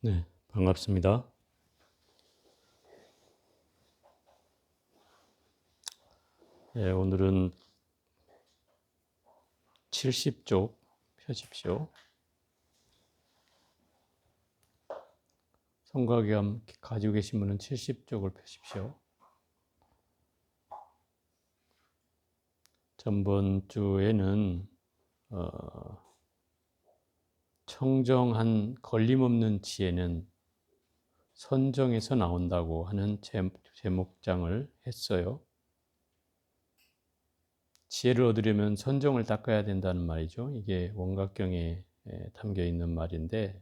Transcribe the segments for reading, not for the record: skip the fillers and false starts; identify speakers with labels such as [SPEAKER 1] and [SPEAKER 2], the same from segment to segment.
[SPEAKER 1] 네, 반갑습니다. 오늘은 70쪽 펴십시오. 성곽염 가지고 계신 분은 70쪽을 펴십시오. 전번 주에는 청정한 걸림없는 지혜는 선정에서 나온다고 하는 제목장을 했어요. 지혜를 얻으려면 선정을 닦아야 된다는 말이죠. 이게 원각경에 담겨 있는 말인데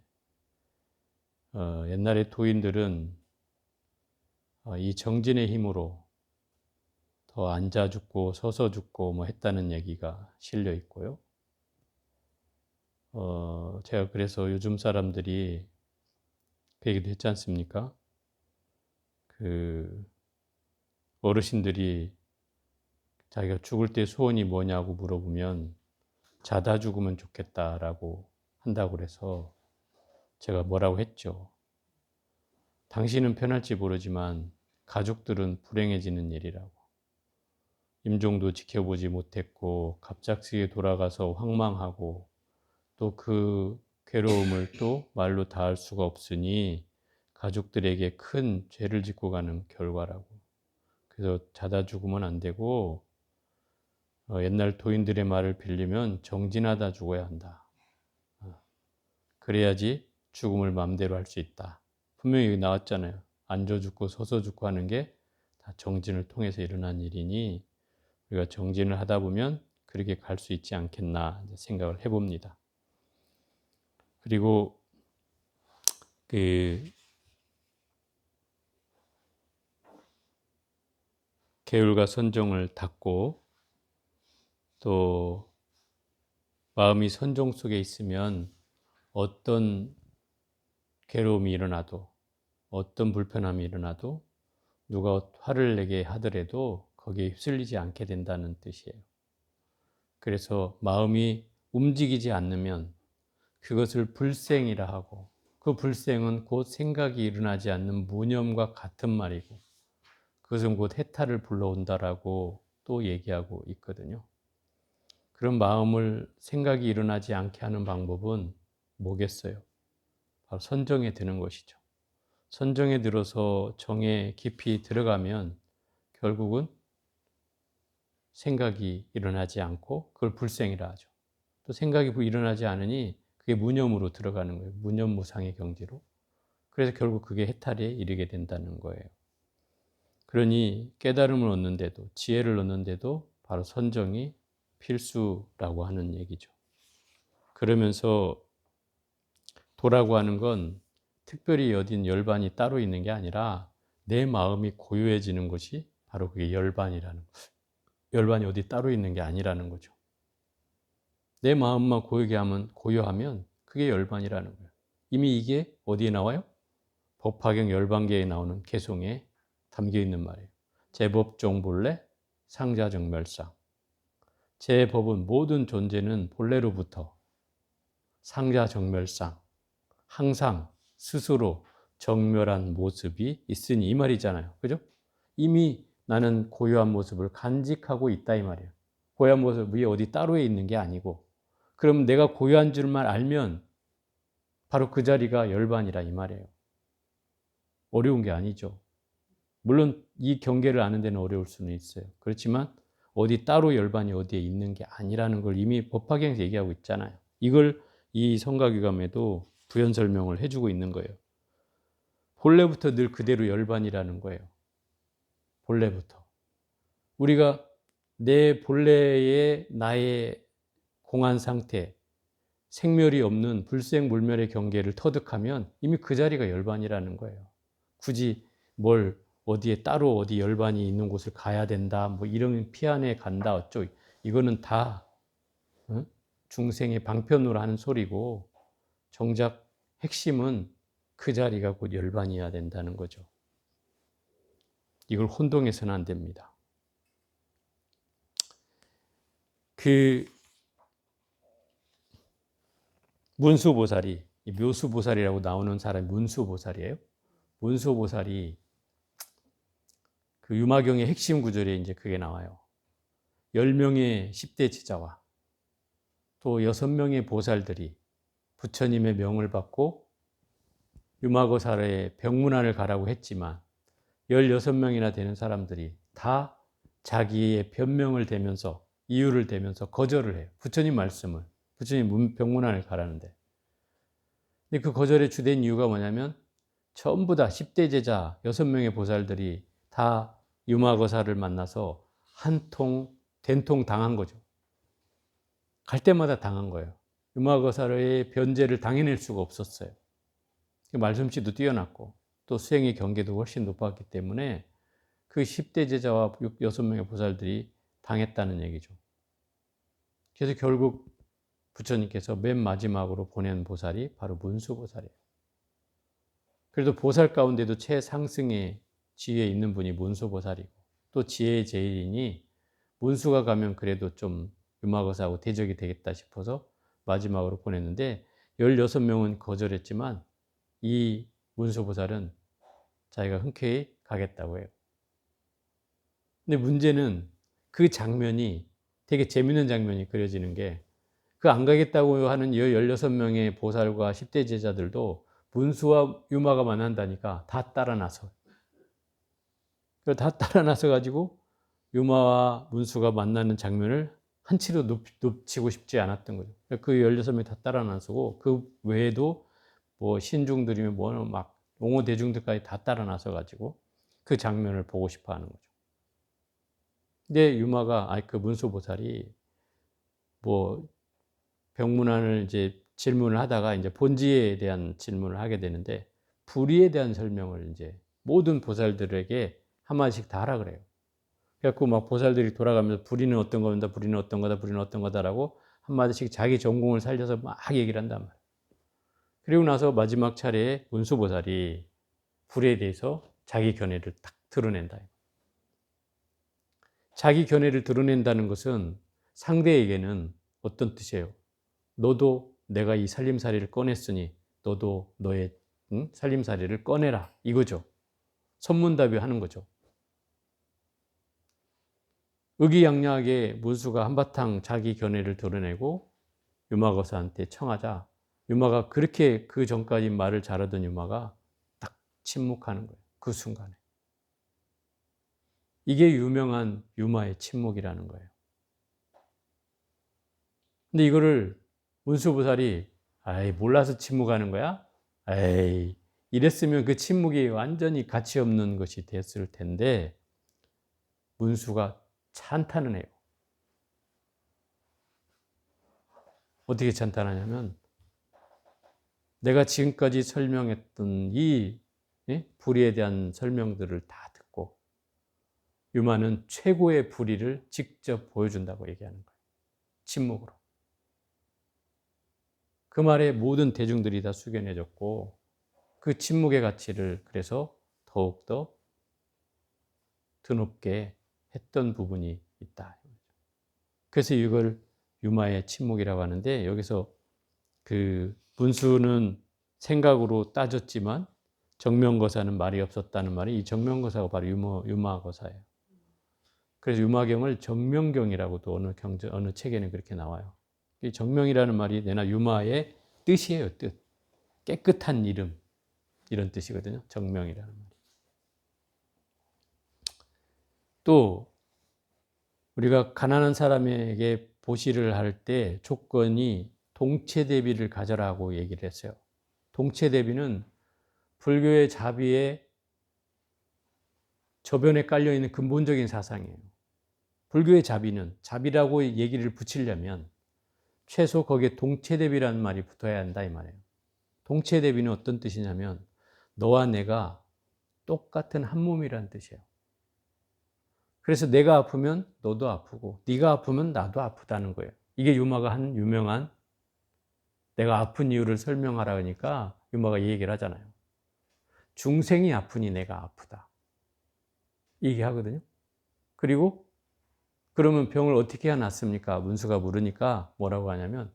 [SPEAKER 1] 옛날에 도인들은 이 정진의 힘으로 더 앉아 죽고 서서 죽고 뭐 했다는 얘기가 실려 있고요. 제가 그래서 요즘 사람들이 그 얘기도 했지 않습니까? 그 어르신들이 자기가 죽을 때 소원이 뭐냐고 물어보면 자다 죽으면 좋겠다라고 한다고 그래서 제가 뭐라고 했죠. 당신은 편할지 모르지만 가족들은 불행해지는 일이라고. 임종도 지켜보지 못했고 갑작스레 돌아가서 황망하고 또 그 괴로움을 또 말로 다할 수가 없으니 가족들에게 큰 죄를 짓고 가는 결과라고. 그래서 자다 죽으면 안 되고 옛날 도인들의 말을 빌리면 정진하다 죽어야 한다. 그래야지 죽음을 마음대로 할 수 있다. 분명히 여기 나왔잖아요. 앉아 죽고 서서 죽고 하는 게 다 정진을 통해서 일어난 일이니 우리가 정진을 하다 보면 그렇게 갈 수 있지 않겠나 생각을 해봅니다. 그리고 그 계율과 선정을 닦고 또 마음이 선정 속에 있으면 어떤 괴로움이 일어나도 어떤 불편함이 일어나도 누가 화를 내게 하더라도 거기에 휩쓸리지 않게 된다는 뜻이에요. 그래서 마음이 움직이지 않으면 그것을 불생이라 하고 그 불생은 곧 생각이 일어나지 않는 무념과 같은 말이고 그것은 곧 해탈을 불러온다라고 또 얘기하고 있거든요. 그런 마음을 생각이 일어나지 않게 하는 방법은 뭐겠어요? 바로 선정에 드는 것이죠. 선정에 들어서 정에 깊이 들어가면 결국은 생각이 일어나지 않고 그걸 불생이라 하죠. 또 생각이 일어나지 않으니 그게 무념으로 들어가는 거예요. 무념무상의 경지로. 그래서 결국 그게 해탈에 이르게 된다는 거예요. 그러니 깨달음을 얻는데도 지혜를 얻는데도 바로 선정이 필수라고 하는 얘기죠. 그러면서 도라고 하는 건 특별히 어딘 열반이 따로 있는 게 아니라 내 마음이 고요해지는 것이 바로 그게 열반이라는 거예요. 열반이 어디 따로 있는 게 아니라는 거죠. 내 마음만 고요하면 그게 열반이라는 거예요. 이미 이게 어디에 나와요? 법화경 열반계에 나오는 개송에 담겨 있는 말이에요. 제법종 본래 상자정멸상. 제 법은 모든 존재는 본래로부터 상자정멸상 항상 스스로 정멸한 모습이 있으니 이 말이잖아요. 그죠? 이미 나는 고요한 모습을 간직하고 있다 이 말이에요. 고요한 모습 위에 어디 따로에 있는 게 아니고 그럼 내가 고요한 줄만 알면 바로 그 자리가 열반이라 이 말이에요. 어려운 게 아니죠. 물론 이 경계를 아는 데는 어려울 수는 있어요. 그렇지만 어디 따로 열반이 어디에 있는 게 아니라는 걸 이미 법화경에서 얘기하고 있잖아요. 이걸 이 성가위감에도 부연 설명을 해주고 있는 거예요. 본래부터 늘 그대로 열반이라는 거예요. 본래부터. 우리가 내 본래의 나의 공한 상태, 생멸이 없는 불생불멸의 경계를 터득하면 이미 그 자리가 열반이라는 거예요. 굳이 뭘 어디에 따로 어디 열반이 있는 곳을 가야 된다, 뭐 이런 피안에 간다 어쩌 이거는 다 중생의 방편으로 하는 소리고 정작 핵심은 그 자리가 곧 열반이어야 된다는 거죠. 이걸 혼동해서는 안 됩니다. 그 문수보살이 이 묘수보살이라고 나오는 사람이 문수보살이에요. 문수보살이 그 유마경의 핵심 구절에 이제 그게 나와요. 10명의 10대 제자와 또 6명의 보살들이 부처님의 명을 받고 유마거사의 병문안을 가라고 했지만 16명이나 되는 사람들이 다 자기의 변명을 대면서 이유를 대면서 거절을 해요. 부처님 말씀을. 부처님 병문안을 가라는데. 근데 그 거절의 주된 이유가 뭐냐면 전부 다 10대 제자 6명의 보살들이 다 유마거사를 만나서 된통 당한 거죠. 갈 때마다 당한 거예요. 유마거사의 변제를 당해낼 수가 없었어요. 말솜씨도 뛰어났고 또 수행의 경계도 훨씬 높았기 때문에 그 10대 제자와 6명의 보살들이 당했다는 얘기죠. 그래서 결국 부처님께서 맨 마지막으로 보낸 보살이 바로 문수보살이에요. 그래도 보살 가운데도 최상승의 지위에 있는 분이 문수보살이고 또 지혜의 제일이니 문수가 가면 그래도 좀 유마거사하고 대적이 되겠다 싶어서 마지막으로 보냈는데 16명은 거절했지만 이 문수보살은 자기가 흔쾌히 가겠다고 해요. 근데 문제는 그 장면이 되게 재밌는 장면이 그려지는 게 그 안 가겠다고 하는 16명의 보살과 10대 제자들도 문수와 유마가 만난다니까 다 따라 나서. 다 따라 나서 가지고 유마와 문수가 만나는 장면을 한치로 놓치고 싶지 않았던 거죠. 그 16명이 다 따라 나서고 그 외에도 뭐 신중들이면 뭐 막 옹호 대중들까지 다 따라 나서 가지고 그 장면을 보고 싶어 하는 거죠. 근데 유마가 그 문수보살이 뭐 병문안을 이제 질문을 하다가 이제 본지에 대한 질문을 하게 되는데 불의에 대한 설명을 이제 모든 보살들에게 한마디씩 다 하라 그래요. 그래갖고 막 보살들이 돌아가면서 불의는 어떤 거다, 불의는 어떤 거다, 불의는 어떤 거다라고 한마디씩 자기 전공을 살려서 막 얘기를 한단 말이에요. 그리고 나서 마지막 차례에 문수보살이 불의에 대해서 자기 견해를 딱 드러낸다. 자기 견해를 드러낸다는 것은 상대에게는 어떤 뜻이에요? 너도 내가 이 살림살이를 꺼냈으니 너도 너의 살림살이를 꺼내라 이거죠. 선문답이 하는 거죠. 의기양양하게 문수가 한바탕 자기 견해를 드러내고 유마거사한테 청하자 유마가 그렇게 그 전까지 말을 잘하던 유마가 딱 침묵하는 거예요. 그 순간에. 이게 유명한 유마의 침묵이라는 거예요. 근데 이거를 문수보살이 몰라서 침묵하는 거야? 이랬으면 그 침묵이 완전히 가치 없는 것이 됐을 텐데 문수가 찬탄을 해요. 어떻게 찬탄하냐면 내가 지금까지 설명했던 이 불의에 대한 설명들을 다 듣고 유마는 최고의 불의를 직접 보여준다고 얘기하는 거예요. 침묵으로. 그 말에 모든 대중들이 다 숙연해졌고 그 침묵의 가치를 그래서 더욱더 드높게 했던 부분이 있다. 그래서 이걸 유마의 침묵이라고 하는데 여기서 그 문수는 생각으로 따졌지만 정명거사는 말이 없었다는 말이 이 정명거사가 바로 유마거사예요. 그래서 유마경을 정명경이라고도 어느 책에는 그렇게 나와요. 이 정명이라는 말이 내나 유마의 뜻이에요. 뜻. 깨끗한 이름 이런 뜻이거든요. 정명이라는 말이. 또 우리가 가난한 사람에게 보시를 할 때 조건이 동체대비를 가져라고 얘기를 했어요. 동체대비는 불교의 자비의 저변에 깔려있는 근본적인 사상이에요. 불교의 자비라고 얘기를 붙이려면 최소 거기에 동체대비라는 말이 붙어야 한다 이 말이에요. 동체대비는 어떤 뜻이냐면 너와 내가 똑같은 한 몸이라는 뜻이에요. 그래서 내가 아프면 너도 아프고 네가 아프면 나도 아프다는 거예요. 이게 유마가 한 유명한 내가 아픈 이유를 설명하라 하니까 유마가 이 얘기를 하잖아요. 중생이 아프니 내가 아프다. 이 얘기 하거든요. 그리고 그러면 병을 어떻게 해야 낫습니까? 문수가 물으니까 뭐라고 하냐면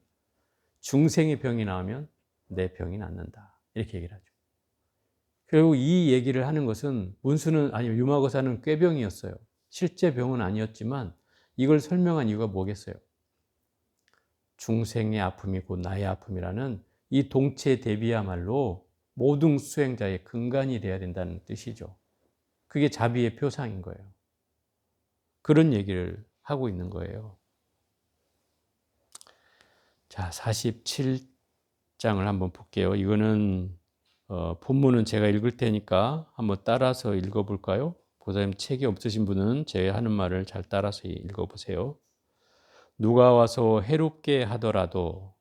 [SPEAKER 1] 중생의 병이 나오면 내 병이 낫는다. 이렇게 얘기를 하죠. 결국 이 얘기를 하는 것은 문수는 아니 유마거사는 꾀병이었어요. 실제 병은 아니었지만 이걸 설명한 이유가 뭐겠어요? 중생의 아픔이 곧 나의 아픔이라는 이 동체 대비야말로 모든 수행자의 근간이 돼야 된다는 뜻이죠. 그게 자비의 표상인 거예요. 그런 얘기를 하고 있는 거예요. 자, 47장을 한번 볼게요. 이거는 본문은 제가 읽을 테니까 한번 따라서 읽어볼까요? 보살님 책이 없으신 분은 제 하는 말을 잘 따라서 읽어보세요. 누가 와서 해롭게 하더라도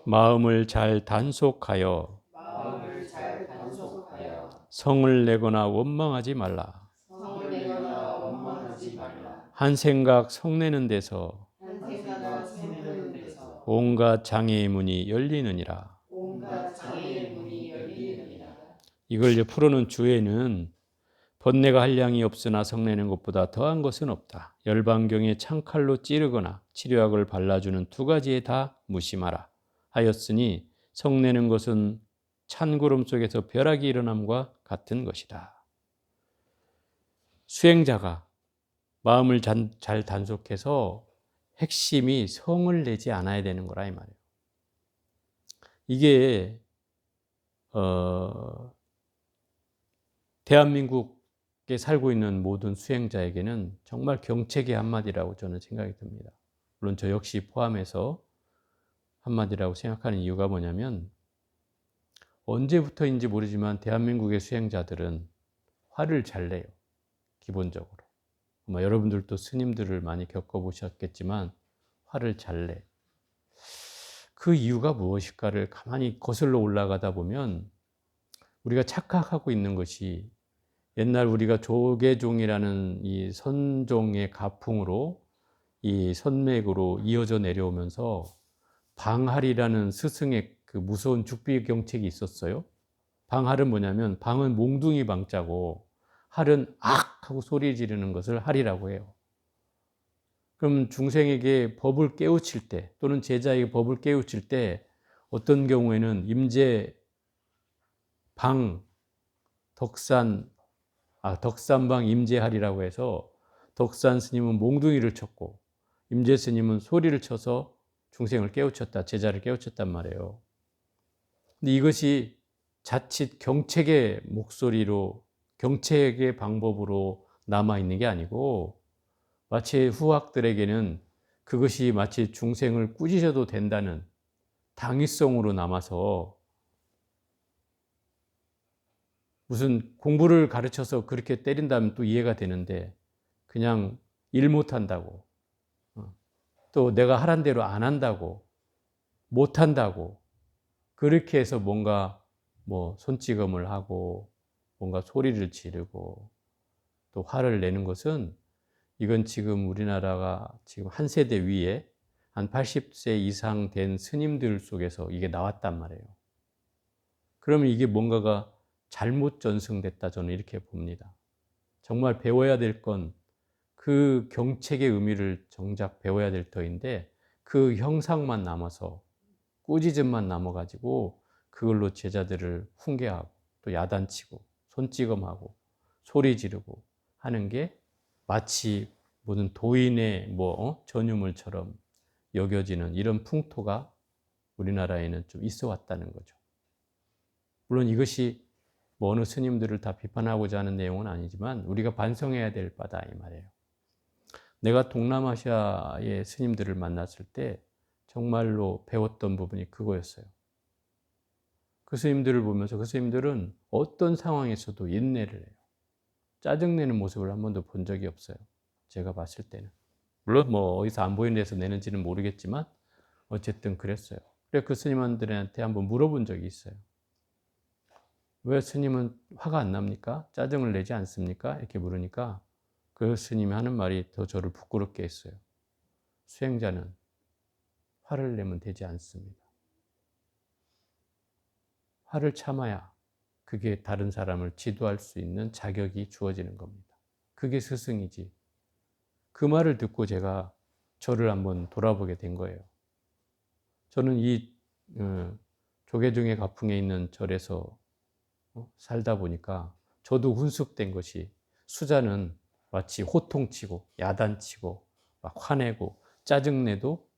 [SPEAKER 1] 마음을 잘 단속하여 성을 내거나 원망하지 말라. 한 생각 성내는 데서 온갖 장애의 문이 열리느니라. 이걸 이제 풀어놓은 주에는 번뇌가 한량이 없으나 성내는 것보다 더한 것은 없다. 열반경에 창칼로 찌르거나 치료약을 발라주는 두 가지에 다 무심하라 하였으니 성내는 것은 찬구름 속에서 벼락이 일어남과 같은 것이다. 수행자가 마음을 잘 단속해서 핵심이 성을 내지 않아야 되는 거라 이 말이에요. 이게 대한민국에 살고 있는 모든 수행자에게는 정말 경책의 한마디라고 저는 생각이 듭니다. 물론 저 역시 포함해서 한마디라고 생각하는 이유가 뭐냐면 언제부터인지 모르지만 대한민국의 수행자들은 화를 잘 내요. 기본적으로. 아마 여러분들도 스님들을 많이 겪어보셨겠지만 화를 잘 내. 그 이유가 무엇일까를 가만히 거슬러 올라가다 보면 우리가 착각하고 있는 것이 옛날 우리가 조계종이라는 이 선종의 가풍으로 이 선맥으로 이어져 내려오면서 방할이라는 스승의 그 무서운 죽비경책이 있었어요. 방할은 뭐냐면 방은 몽둥이 방자고 할은 악 하고 소리 지르는 것을 할이라고 해요. 그럼 중생에게 법을 깨우칠 때 또는 제자에게 법을 깨우칠 때 어떤 경우에는 임재 방 덕산방 임재할이라고 해서 덕산 스님은 몽둥이를 쳤고 임재 스님은 소리를 쳐서 중생을 깨우쳤다, 제자를 깨우쳤단 말이에요. 근데 이것이 자칫 경책의 목소리로, 경책의 방법으로 남아있는 게 아니고 마치 후학들에게는 그것이 마치 중생을 꾸짖어도 된다는 당위성으로 남아서 무슨 공부를 가르쳐서 그렇게 때린다면 또 이해가 되는데 그냥 일 못한다고 또 내가 하란 대로 안 한다고 못한다고 그렇게 해서 뭔가 뭐 손찌검을 하고 뭔가 소리를 지르고 또 화를 내는 것은 이건 지금 우리나라가 지금 한 세대 위에 한 80세 이상 된 스님들 속에서 이게 나왔단 말이에요. 그러면 이게 뭔가가 잘못 전승됐다 저는 이렇게 봅니다. 정말 배워야 될 건 그 경책의 의미를 정작 배워야 될 터인데 그 형상만 남아서 꾸짖음만 남아가지고 그걸로 제자들을 훈계하고 또 야단치고 손찌검하고 소리 지르고 하는 게 마치 무슨 도인의 전유물처럼 여겨지는 이런 풍토가 우리나라에는 좀 있어 왔다는 거죠. 물론 이것이 뭐 어느 스님들을 다 비판하고자 하는 내용은 아니지만 우리가 반성해야 될 바다 이 말이에요. 내가 동남아시아의 스님들을 만났을 때 정말로 배웠던 부분이 그거였어요. 그 스님들을 보면서 그 스님들은 어떤 상황에서도 인내를 해요. 짜증내는 모습을 한 번도 본 적이 없어요. 제가 봤을 때는. 물론 뭐 어디서 안 보이는 데서 내는지는 모르겠지만 어쨌든 그랬어요. 그래서 그 스님들한테 한번 물어본 적이 있어요. 왜 스님은 화가 안 납니까? 짜증을 내지 않습니까? 이렇게 물으니까 그 스님이 하는 말이 더 저를 부끄럽게 했어요. 수행자는 화를 내면 되지 않습니다. 화를 참아야 그게 다른 사람을 지도할 수 있는 자격이 주어지는 겁니다. 그게 스승이지. 그 말을 듣고 제가 저를 한번 돌아보게 된 거예요. 저는 이 조계종의 가풍에 있는 절에서 살다 보니까 저도 훈숙된 것이 수자는 마치 호통치고 야단치고 막 화내고 짜증내도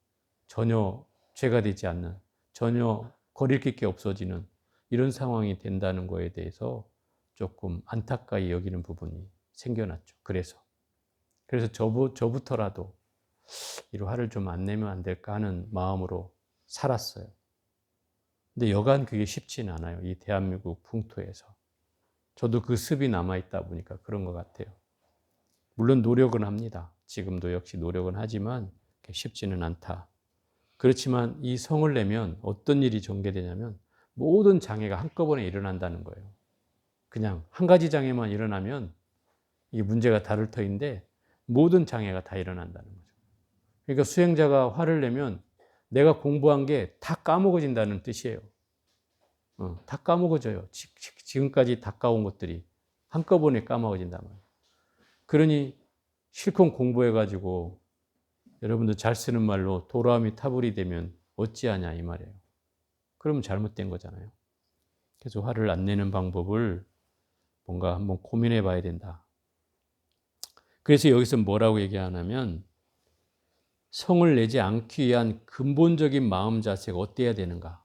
[SPEAKER 1] 전혀 죄가 되지 않는, 전혀 거릴 게 없어지는 이런 상황이 된다는 거에 대해서 조금 안타까이 여기는 부분이 생겨났죠. 그래서 저부터라도 이런 화를 좀 안 내면 안 될까 하는 마음으로 살았어요. 근데 여간 그게 쉽지는 않아요. 이 대한민국 풍토에서. 저도 그 습이 남아있다 보니까 그런 것 같아요. 물론 노력은 합니다. 지금도 역시 노력은 하지만 쉽지는 않다. 그렇지만 이 성을 내면 어떤 일이 전개되냐면 모든 장애가 한꺼번에 일어난다는 거예요. 그냥 한 가지 장애만 일어나면 이게 문제가 다를 터인데 모든 장애가 다 일어난다는 거죠. 그러니까 수행자가 화를 내면 내가 공부한 게 다 까먹어진다는 뜻이에요. 다 까먹어져요. 지금까지 다 까온 것들이 한꺼번에 까먹어진단 말이에요. 그러니 실컷 공부해가지고 여러분들 잘 쓰는 말로 도라미 타불이 되면 어찌하냐 이 말이에요. 그러면 잘못된 거잖아요. 그래서 화를 안 내는 방법을 뭔가 한번 고민해 봐야 된다. 그래서 여기서 뭐라고 얘기하냐면 성을 내지 않기 위한 근본적인 마음 자세가 어때야 되는가.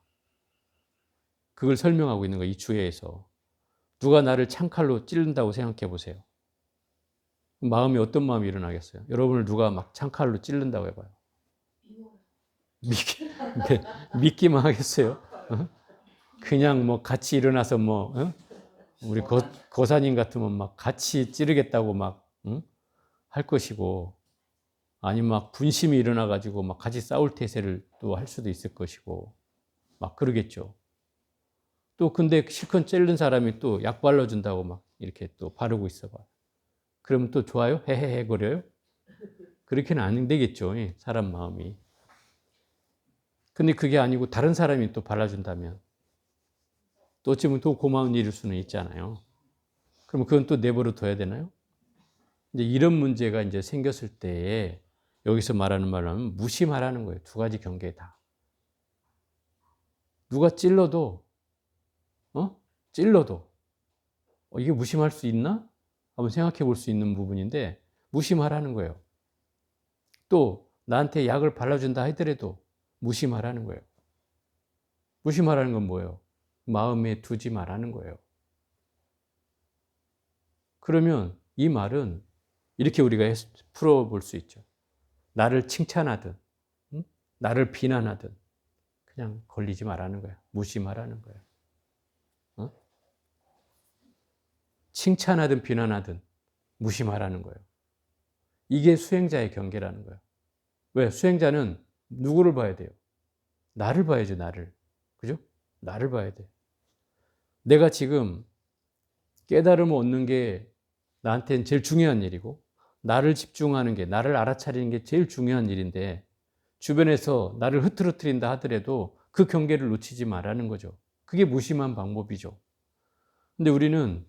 [SPEAKER 1] 그걸 설명하고 있는 거예요. 이 주에서. 누가 나를 창칼로 찌른다고 생각해 보세요. 마음이 어떤 마음이 일어나겠어요? 여러분을 누가 막 창칼로 찌른다고 해봐요. 믿기만 하겠어요? 그냥 뭐 같이 일어나서 뭐 우리 고사님 같으면 막 같이 찌르겠다고 막 할 것이고, 아니면 막 분심이 일어나가지고 막 같이 싸울 태세를 또 할 수도 있을 것이고, 막 그러겠죠. 또 근데 실컷 찌른 사람이 또 약 발라준다고 막 이렇게 또 바르고 있어 봐. 그러면 또 좋아요? 헤헤헤 거려요? 그렇게는 안 되겠죠. 사람 마음이. 근데 그게 아니고 다른 사람이 또 발라준다면 또 어찌 보면 또 고마운 일일 수는 있잖아요. 그럼 그건 또 내버려 둬야 되나요? 이제 이런 문제가 이제 생겼을 때에 여기서 말하는 말로 하면 무심하라는 거예요. 두 가지 경계다. 누가 찔러도 이게 무심할 수 있나? 한번 생각해 볼 수 있는 부분인데 무심하라는 거예요. 또 나한테 약을 발라준다 하더라도 무심하라는 거예요. 무심하라는 건 뭐예요? 마음에 두지 말라는 거예요. 그러면 이 말은 이렇게 우리가 풀어볼 수 있죠. 나를 칭찬하든 나를 비난하든 그냥 걸리지 말라는 거예요. 무심하라는 거예요. 칭찬하든 비난하든 무심하라는 거예요. 이게 수행자의 경계라는 거예요. 왜? 수행자는 누구를 봐야 돼요? 나를 봐야죠, 나를. 그죠? 나를 봐야 돼. 내가 지금 깨달음을 얻는 게 나한테는 제일 중요한 일이고, 나를 집중하는 게, 나를 알아차리는 게 제일 중요한 일인데, 주변에서 나를 흐트러뜨린다 하더라도 그 경계를 놓치지 말라는 거죠. 그게 무심한 방법이죠. 근데 우리는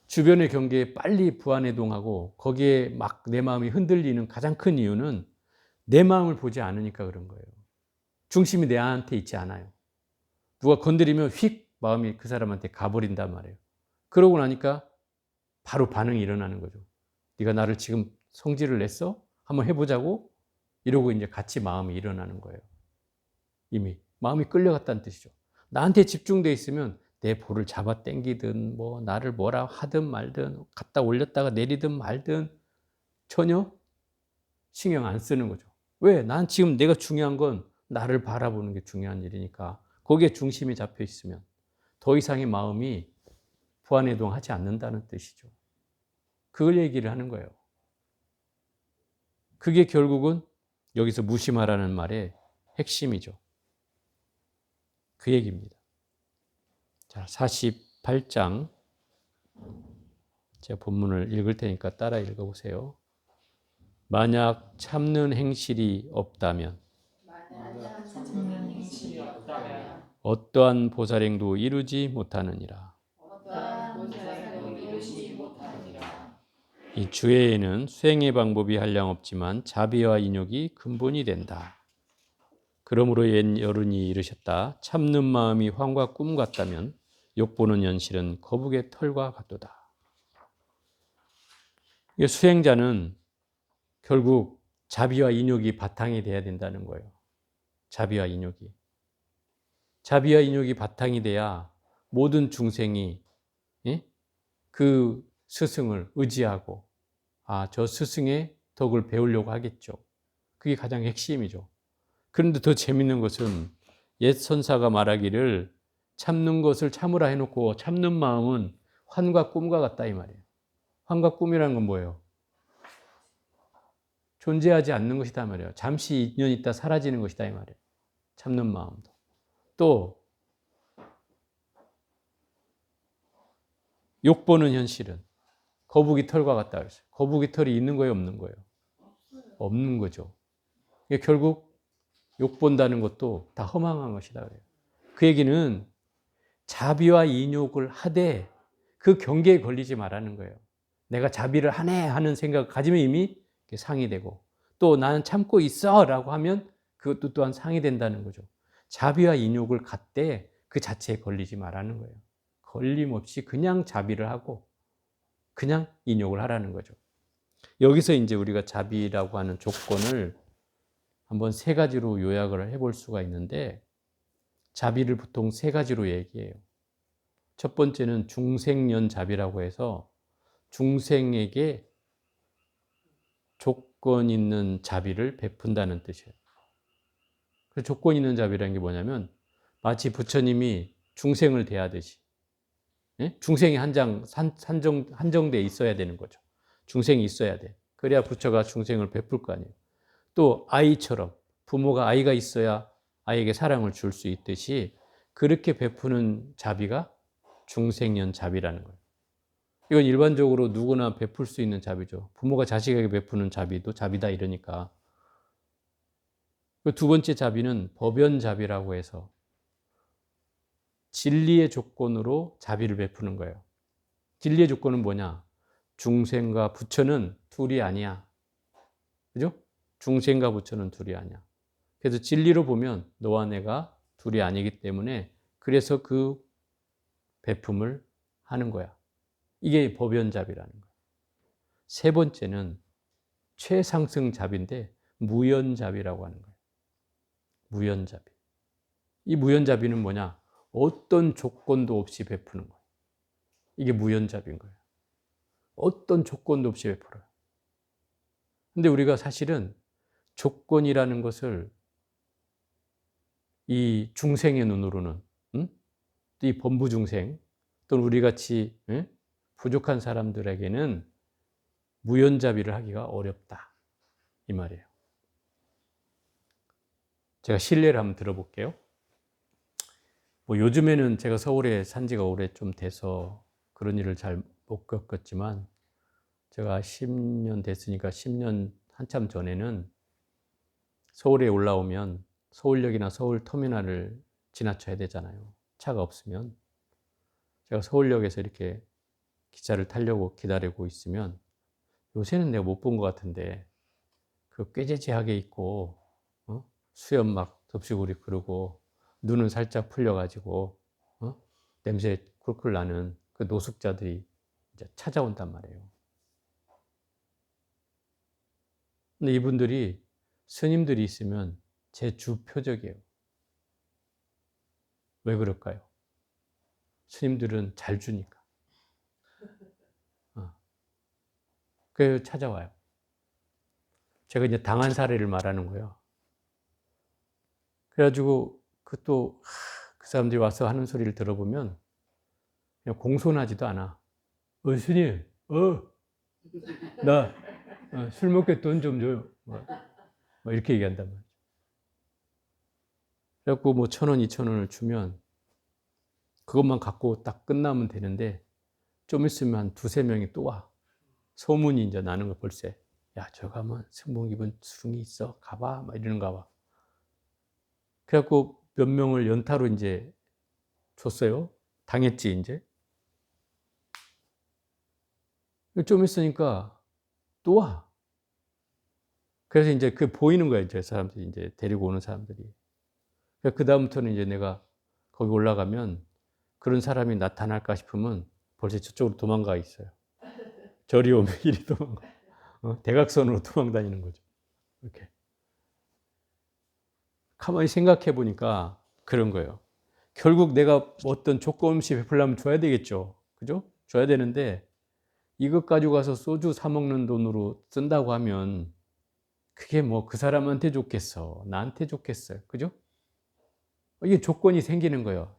[SPEAKER 1] 주변의 경계에 빨리 부안해동하고 거기에 막 내 마음이 흔들리는 가장 큰 이유는 내 마음을 보지 않으니까 그런 거예요. 중심이 내한테 있지 않아요. 누가 건드리면 휙 마음이 그 사람한테 가버린단 말이에요. 그러고 나니까 바로 반응이 일어나는 거죠. 네가 나를 지금 성질을 냈어? 한번 해보자고? 이러고 이제 같이 마음이 일어나는 거예요. 이미 마음이 끌려갔다는 뜻이죠. 나한테 집중돼 있으면 내 볼을 잡아 당기든 뭐 나를 뭐라 하든 말든 갖다 올렸다가 내리든 말든 전혀 신경 안 쓰는 거죠. 왜? 난 지금 내가 중요한 건 나를 바라보는 게 중요한 일이니까 거기에 중심이 잡혀 있으면 더 이상의 마음이 부안해동하지 않는다는 뜻이죠. 그걸 얘기를 하는 거예요. 그게 결국은 여기서 무심하라는 말의 핵심이죠. 그 얘기입니다. 자, 48장. 제가 본문을 읽을 테니까 따라 읽어보세요. 만약 참는 행실이 없다면 어떠한 보살행도 이루지 못하느니라. 이 주에에는 수행의 방법이 한량없지만 자비와 인욕이 근본이 된다. 그러므로 옛 여론이 이르셨다. 참는 마음이 환과 꿈 같다면 욕보는 현실은 거북의 털과 같도다. 수행자는 결국 자비와 인욕이 바탕이 돼야 된다는 거예요. 자비와 인욕이. 자비와 인욕이 바탕이 돼야 모든 중생이 그 스승을 의지하고 저 스승의 덕을 배우려고 하겠죠. 그게 가장 핵심이죠. 그런데 더 재밌는 것은 옛 선사가 말하기를 참는 것을 참으라 해놓고 참는 마음은 환과 꿈과 같다 이 말이에요. 환과 꿈이라는 건 뭐예요? 존재하지 않는 것이다 말이에요. 잠시 2년 있다 사라지는 것이다 이 말이에요. 참는 마음도. 또 욕보는 현실은 거북이 털과 같다 그랬어요. 거북이 털이 있는 거예요, 없는 거예요? 없는 거죠. 결국 욕본다는 것도 다 허망한 것이다 그래요. 그 얘기는 자비와 인욕을 하되 그 경계에 걸리지 말라는 거예요. 내가 자비를 하네 하는 생각을 가지면 이미 상이 되고 또 나는 참고 있어 라고 하면 그것도 또한 상이 된다는 거죠. 자비와 인욕을 갖되 그 자체에 걸리지 말라는 거예요. 걸림없이 그냥 자비를 하고 그냥 인욕을 하라는 거죠. 여기서 이제 우리가 자비라고 하는 조건을 한번 세 가지로 요약을 해볼 수가 있는데 자비를 보통 세 가지로 얘기해요. 첫 번째는 중생연자비라고 해서 중생에게 조건 있는 자비를 베푼다는 뜻이에요. 그 조건 있는 자비라는 게 뭐냐면 마치 부처님이 중생을 대하듯이 중생이 한정돼 있어야 되는 거죠. 중생이 있어야 돼. 그래야 부처가 중생을 베풀 거 아니에요. 또 아이처럼 부모가 아이가 있어야 아이에게 사랑을 줄 수 있듯이 그렇게 베푸는 자비가 중생연 자비라는 거예요. 이건 일반적으로 누구나 베풀 수 있는 자비죠. 부모가 자식에게 베푸는 자비도 자비다 이러니까. 두 번째 자비는 법연 자비라고 해서 진리의 조건으로 자비를 베푸는 거예요. 진리의 조건은 뭐냐? 중생과 부처는 둘이 아니야. 그죠? 중생과 부처는 둘이 아니야. 그래서 진리로 보면 너와 내가 둘이 아니기 때문에 그래서 그 베품을 하는 거야. 이게 법연자비라는 거야. 세 번째는 최상승자비인데 무연자비라고 하는 거예요. 무연자비. 이 무연자비는 뭐냐? 어떤 조건도 없이 베푸는 거예요. 이게 무연자비인 거예요. 어떤 조건도 없이 베풀어요. 근데 우리가 사실은 조건이라는 것을 이 중생의 눈으로는 이 범부중생 또는 우리같이 부족한 사람들에게는 무연자비를 하기가 어렵다 이 말이에요. 제가 실례를 한번 들어볼게요. 요즘에는 제가 서울에 산 지가 오래 좀 돼서 그런 일을 잘 못 겪었지만 제가 10년 됐으니까 10년 한참 전에는 서울에 올라오면 서울역이나 서울터미널을 지나쳐야 되잖아요. 차가 없으면. 제가 서울역에서 이렇게 기차를 타려고 기다리고 있으면 요새는 내가 못 본 것 같은데 그 꾀재재하게 입고 수염 막 덥시구리 그러고 눈은 살짝 풀려가지고 냄새 쿨쿨 나는 그 노숙자들이 이제 찾아온단 말이에요. 근데 이분들이 스님들이 있으면 제 주 표적이에요. 왜 그럴까요? 스님들은 잘 주니까. 그래서 찾아와요. 제가 이제 당한 사례를 말하는 거예요. 그래가지고 그 사람들이 와서 하는 소리를 들어보면 그냥 공손하지도 않아. 스님, 나 술 먹게 돈 좀 줘요. 이렇게 얘기한단 말이죠. 그래갖고 1,000원, 2,000원을 주면 그것만 갖고 딱 끝나면 되는데 좀 있으면 한 2-3명이 또 와. 소문이 이제 나는 거 벌써. 야, 저 가면 승복 입은 스승이 있어. 가봐. 막 이러는가 봐. 그래갖고 몇 명을 연타로 이제 줬어요. 당했지, 이제. 좀 있으니까 또 와. 그래서 이제 그 보이는 거예요. 저 사람들이 이제 데리고 오는 사람들이. 그 다음부터는 이제 내가 거기 올라가면 그런 사람이 나타날까 싶으면 벌써 저쪽으로 도망가 있어요. 저리 오면 이리 도망가. 대각선으로 도망 다니는 거죠. 이렇게. 가만히 생각해 보니까 그런 거예요. 결국 내가 어떤 조건 없이 베풀려면 줘야 되겠죠. 그죠? 줘야 되는데 이것 가지고 가서 소주 사 먹는 돈으로 쓴다고 하면 그게 뭐 그 사람한테 좋겠어? 나한테 좋겠어요? 그죠? 이게 조건이 생기는 거예요.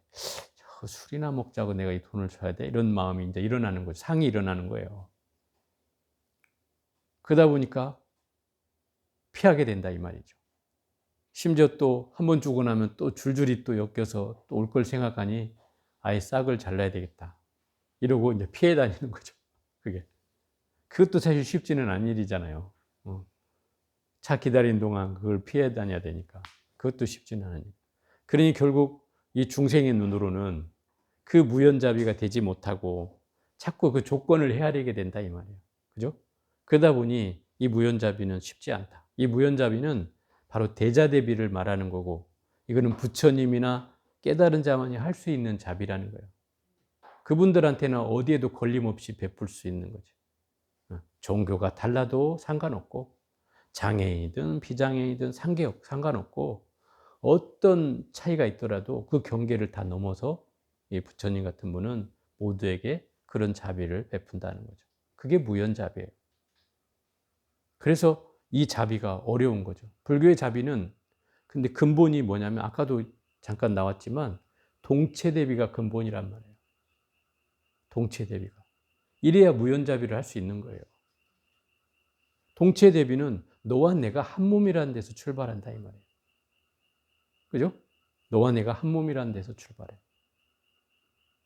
[SPEAKER 1] 술이나 먹자고 내가 이 돈을 줘야 돼? 이런 마음이 이제 일어나는 거죠. 상이 일어나는 거예요. 그러다 보니까 피하게 된다 이 말이죠. 심지어 또 한 번 주고 나면 또 줄줄이 또 엮여서 또 올 걸 생각하니 아예 싹을 잘라야 되겠다. 이러고 이제 피해 다니는 거죠. 그게. 그것도 사실 쉽지는 않은 일이잖아요. 차 기다리는 동안 그걸 피해 다녀야 되니까. 그것도 쉽지는 않으니까. 그러니 결국 이 중생의 눈으로는 그 무연자비가 되지 못하고 자꾸 그 조건을 헤아리게 된다 이 말이에요. 그죠? 그러다 보니 이 무연자비는 쉽지 않다. 이 무연자비는 바로 대자대비를 말하는 거고 이거는 부처님이나 깨달은 자만이 할 수 있는 자비라는 거예요. 그분들한테는 어디에도 걸림없이 베풀 수 있는 거죠. 종교가 달라도 상관없고 장애인이든 비장애인이든 상관없고 어떤 차이가 있더라도 그 경계를 다 넘어서 이 부처님 같은 분은 모두에게 그런 자비를 베푼다는 거죠. 그게 무연자비예요. 그래서 이 자비가 어려운 거죠. 불교의 자비는 근데 근본이 뭐냐면 아까도 잠깐 나왔지만 동체대비가 근본이란 말이에요. 동체대비가. 이래야 무연자비를 할 수 있는 거예요. 동체대비는 너와 내가 한 몸이라는 데서 출발한다 이 말이에요. 그죠? 너와 내가 한 몸이라는 데서 출발해.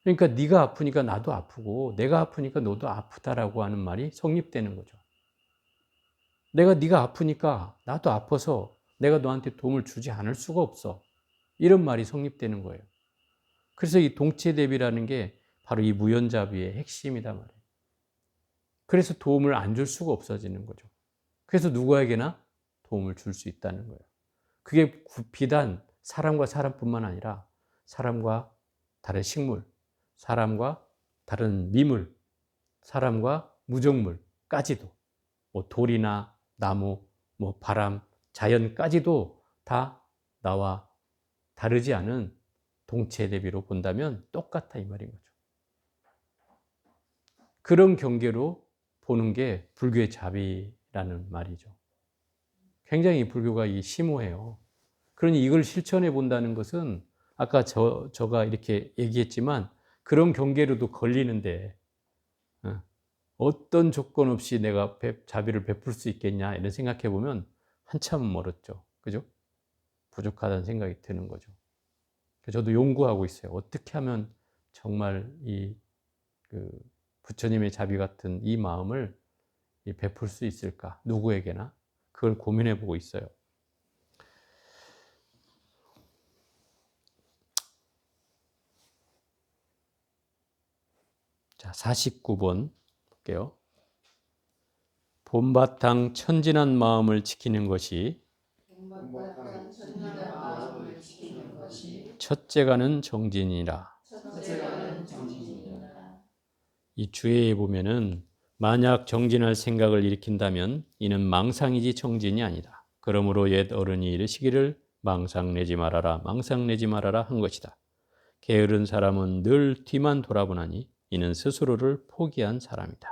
[SPEAKER 1] 그러니까 네가 아프니까 나도 아프고 내가 아프니까 너도 아프다라고 하는 말이 성립되는 거죠. 네가 아프니까 나도 아파서 내가 너한테 도움을 주지 않을 수가 없어. 이런 말이 성립되는 거예요. 그래서 이 동체대비라는 게 바로 이 무연자비의 핵심이다 말이에요. 그래서 도움을 안 줄 수가 없어지는 거죠. 그래서 누구에게나 도움을 줄 수 있다는 거예요. 그게 비단 사람과 사람뿐만 아니라 사람과 다른 식물, 사람과 다른 미물, 사람과 무정물까지도 뭐 돌이나 나무, 뭐 바람, 자연까지도 다 나와 다르지 않은 동체 대비로 본다면 똑같아 이 말인 거죠. 그런 경계로 보는 게 불교의 자비라는 말이죠. 굉장히 불교가 심오해요. 그러니 이걸 실천해 본다는 것은 아까 제가 이렇게 얘기했지만 그런 경계로도 걸리는데 어떤 조건 없이 내가 자비를 베풀 수 있겠냐 이런 생각해 보면 한참 멀었죠. 그죠? 부족하다는 생각이 드는 거죠. 저도 연구하고 있어요. 어떻게 하면 정말 그 부처님의 자비 같은 이 마음을 베풀 수 있을까? 누구에게나 그걸 고민해 보고 있어요. 자, 49번 볼게요. 봄바탕 천진한 마음을 지키는 것이 첫째가는 정진이라. 이 주해에 보면은 만약 정진할 생각을 일으킨다면 이는 망상이지 정진이 아니다. 그러므로 옛 어른이 이르시기를 망상내지 말아라 망상내지 말아라 한 것이다. 게으른 사람은 늘 뒤만 돌아보나니 이는 스스로를 포기한 사람이다.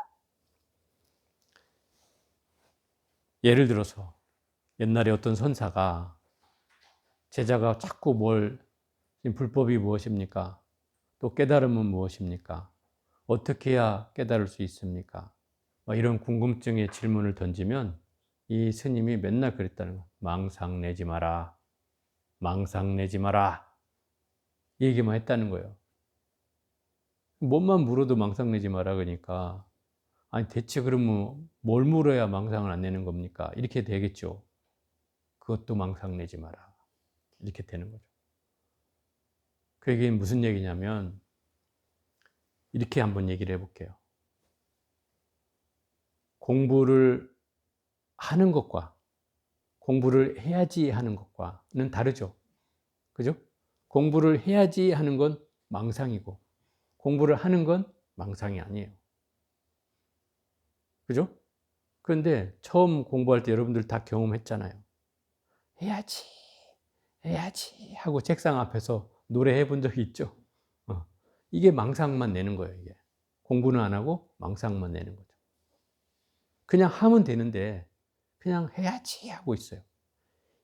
[SPEAKER 1] 예를 들어서 옛날에 어떤 선사가 제자가 자꾸 불법이 무엇입니까? 또 깨달음은 무엇입니까? 어떻게 해야 깨달을 수 있습니까? 이런 궁금증의 질문을 던지면 이 스님이 맨날 그랬다는 거예요. 망상 내지 마라. 망상 내지 마라. 이 얘기만 했다는 거예요. 뭐만 물어도 망상 내지 마라 그러니까 아니 대체 그러면 뭘 물어야 망상을 안 내는 겁니까? 이렇게 되겠죠. 그것도 망상 내지 마라. 이렇게 되는 거죠. 그 얘기는 무슨 얘기냐면 이렇게 한번 얘기를 해볼게요. 공부를 하는 것과 공부를 해야지 하는 것과는 다르죠. 그죠? 공부를 해야지 하는 건 망상이고 공부를 하는 건 망상이 아니에요. 그죠? 그런데 처음 공부할 때 여러분들 다 경험했잖아요. 해야지, 해야지 하고 책상 앞에서 노래해 본 적이 있죠? 이게 망상만 내는 거예요, 이게. 공부는 안 하고 망상만 내는 거죠. 그냥 하면 되는데 그냥 해야지 하고 있어요.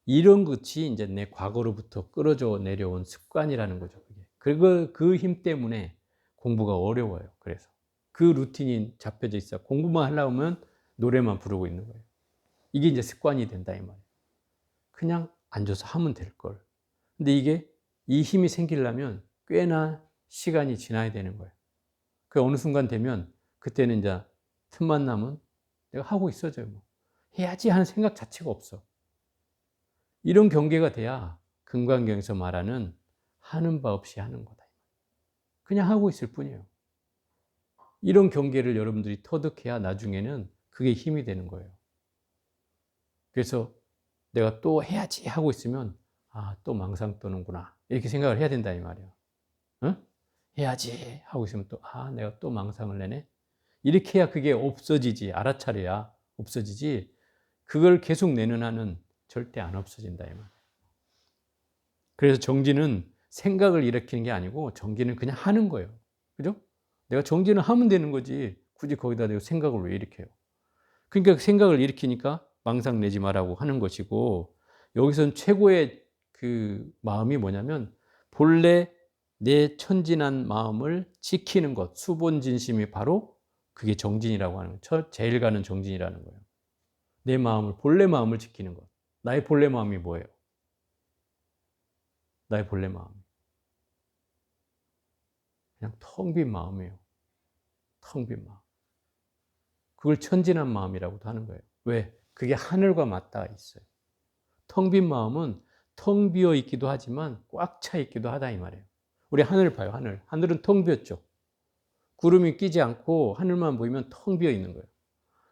[SPEAKER 1] 이런 것이 이제 내 과거로부터 끌어져 내려온 습관이라는 거죠. 그 힘 때문에 공부가 어려워요. 그래서 그 루틴이 잡혀져 있어. 공부만 하려면 노래만 부르고 있는 거예요. 이게 이제 습관이 된다 이 말이에요. 그냥 앉아서 하면 될 걸. 근데 이게 이 힘이 생기려면 꽤나 시간이 지나야 되는 거예요. 그 어느 순간 되면 그때는 이제 틈만 나면 내가 하고 있어져요. 뭐. 해야지 하는 생각 자체가 없어. 이런 경계가 돼야 금강경에서 말하는 하는 바 없이 하는 거다. 그냥 하고 있을 뿐이에요. 이런 경계를 여러분들이 터득해야 나중에는 그게 힘이 되는 거예요. 그래서 내가 또 해야지 하고 있으면 또 망상 떠는구나 이렇게 생각을 해야 된다 이 말이에요. 응? 해야지 하고 있으면 또 내가 또 망상을 내네. 이렇게 해야 그게 없어지지. 알아차려야 없어지지. 그걸 계속 내는 한은 절대 안 없어진다 이 말이에요. 그래서 정진은 생각을 일으키는 게 아니고 정진은 그냥 하는 거예요. 그죠? 내가 정진을 하면 되는 거지. 굳이 거기다 내가 생각을 왜 일으켜요? 그러니까 생각을 일으키니까 망상 내지 말라고 하는 것이고, 여기서는 최고의 그 마음이 뭐냐면 본래 내 천진한 마음을 지키는 것, 수본진심이 바로 그게 정진이라고 하는 거예요. 제일 가는 정진이라는 거예요. 내 마음을, 본래 마음을 지키는 것. 나의 본래 마음이 뭐예요? 나의 본래 마음. 그냥 텅 빈 마음이에요. 텅 빈 마음. 그걸 천진한 마음이라고도 하는 거예요. 왜? 그게 하늘과 맞닿아 있어요. 텅 빈 마음은 텅 비어 있기도 하지만 꽉 차 있기도 하다 이 말이에요. 우리 하늘 봐요. 하늘. 하늘은 텅 비었죠. 구름이 끼지 않고 하늘만 보이면 텅 비어 있는 거예요.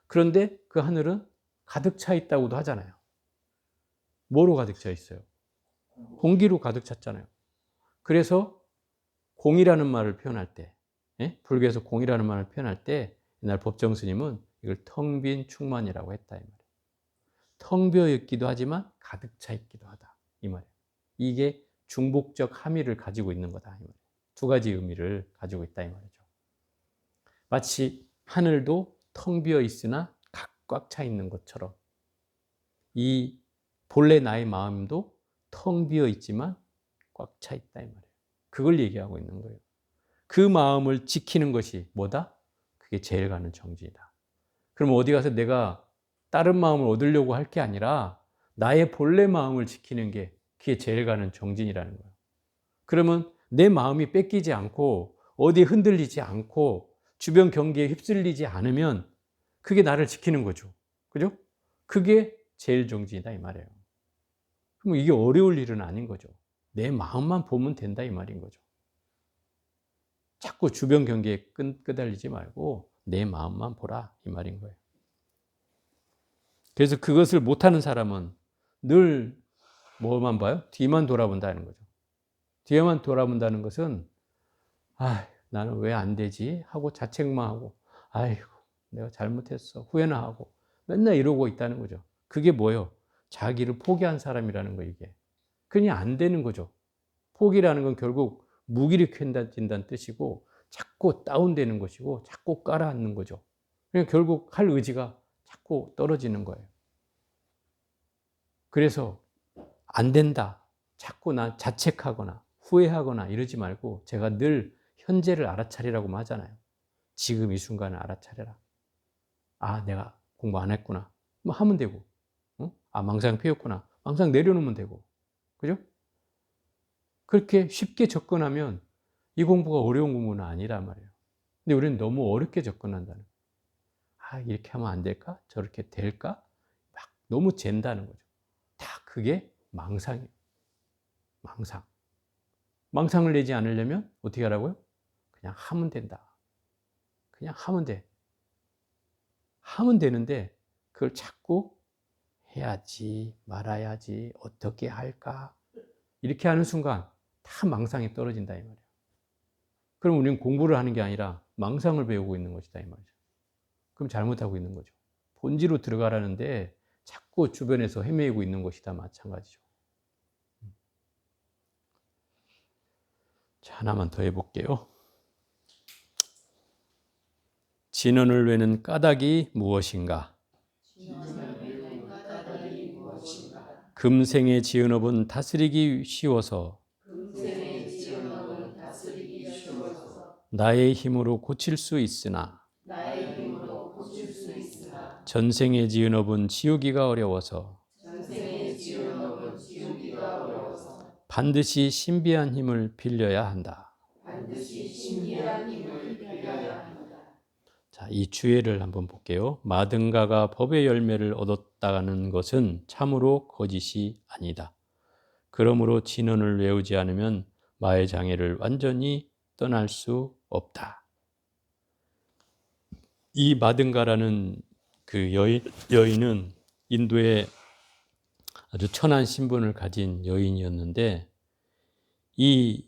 [SPEAKER 1] 그런데 그 하늘은 가득 차 있다고도 하잖아요. 뭐로 가득 차 있어요? 공기로 가득 찼잖아요. 그래서 공이라는 말을 표현할 때, 불교에서 공이라는 말을 표현할 때 옛날 법정 스님은 이걸 텅 빈 충만이라고 했다 이 말이에요. 텅 비어 있기도 하지만 가득 차 있기도 하다 이 말이에요. 이게 중복적 함의를 가지고 있는 거다 이 말이에요. 두 가지 의미를 가지고 있다 이 말이죠. 마치 하늘도 텅 비어 있으나 꽉 차 있는 것처럼 이 본래 나의 마음도 텅 비어 있지만 꽉 차 있다 이 말이에요. 그걸 얘기하고 있는 거예요. 그 마음을 지키는 것이 뭐다? 그게 제일 가는 정진이다. 그럼 어디 가서 내가 다른 마음을 얻으려고 할 게 아니라 나의 본래 마음을 지키는 게 그게 제일 가는 정진이라는 거예요. 그러면 내 마음이 뺏기지 않고 어디 흔들리지 않고 주변 경계에 휩쓸리지 않으면 그게 나를 지키는 거죠. 그죠? 그게 제일 정진이다 이 말이에요. 그럼 이게 어려울 일은 아닌 거죠. 내 마음만 보면 된다 이 말인 거죠. 자꾸 주변 경계에 끄달리지 말고 내 마음만 보라 이 말인 거예요. 그래서 그것을 못하는 사람은 늘 뭐만 봐요? 뒤만 돌아본다는 거죠. 뒤에만 돌아본다는 것은 나는 왜 안 되지? 하고 자책만 하고 아이고 내가 잘못했어 후회나 하고 맨날 이러고 있다는 거죠. 그게 뭐예요? 자기를 포기한 사람이라는 거예요. 이게 그냥 안 되는 거죠. 포기라는 건 결국 무기력해진다는 뜻이고 자꾸 다운되는 것이고 자꾸 깔아앉는 거죠. 그러니까 결국 할 의지가 자꾸 떨어지는 거예요. 그래서 안 된다. 자꾸 나 자책하거나 후회하거나 이러지 말고 제가 늘 현재를 알아차리라고 하잖아요. 지금 이 순간을 알아차려라. 내가 공부 안 했구나. 뭐 하면 되고. 망상 피웠구나. 망상 내려놓으면 되고. 그죠? 그렇게 쉽게 접근하면 이 공부가 어려운 공부는 아니란 말이에요. 근데 우리는 너무 어렵게 접근한다는 거예요. 이렇게 하면 안 될까? 저렇게 될까? 막 너무 잰다는 거죠. 다 그게 망상이에요. 망상. 망상을 내지 않으려면 어떻게 하라고요? 그냥 하면 된다. 그냥 하면 돼. 하면 되는데 그걸 자꾸 해야지, 말아야지, 어떻게 할까? 이렇게 하는 순간 다 망상이 떨어진다 이 말이에요. 그럼 우리는 공부를 하는 게 아니라 망상을 배우고 있는 것이다 이 말이죠. 그럼 잘못하고 있는 거죠. 본질로 들어가라는데 자꾸 주변에서 헤매이고 있는 것이다 마찬가지죠. 자, 하나만 더 해볼게요. 진언을 외는 까닭이 무엇인가? 금생의 지은업은 다스리기 쉬워서 나의 힘으로 고칠 수 있으나 전생의 지은업은 지우기가 어려워서 반드시 신비한 힘을 빌려야 한다. 자, 이 주예를 한번 볼게요. 마등가가 법의 열매를 얻었다는 것은 참으로 거짓이 아니다. 그러므로 진언을 외우지 않으면 마의 장애를 완전히 떠날 수 없다. 이 마등가라는 그 여인은 인도의 아주 천한 신분을 가진 여인이었는데, 이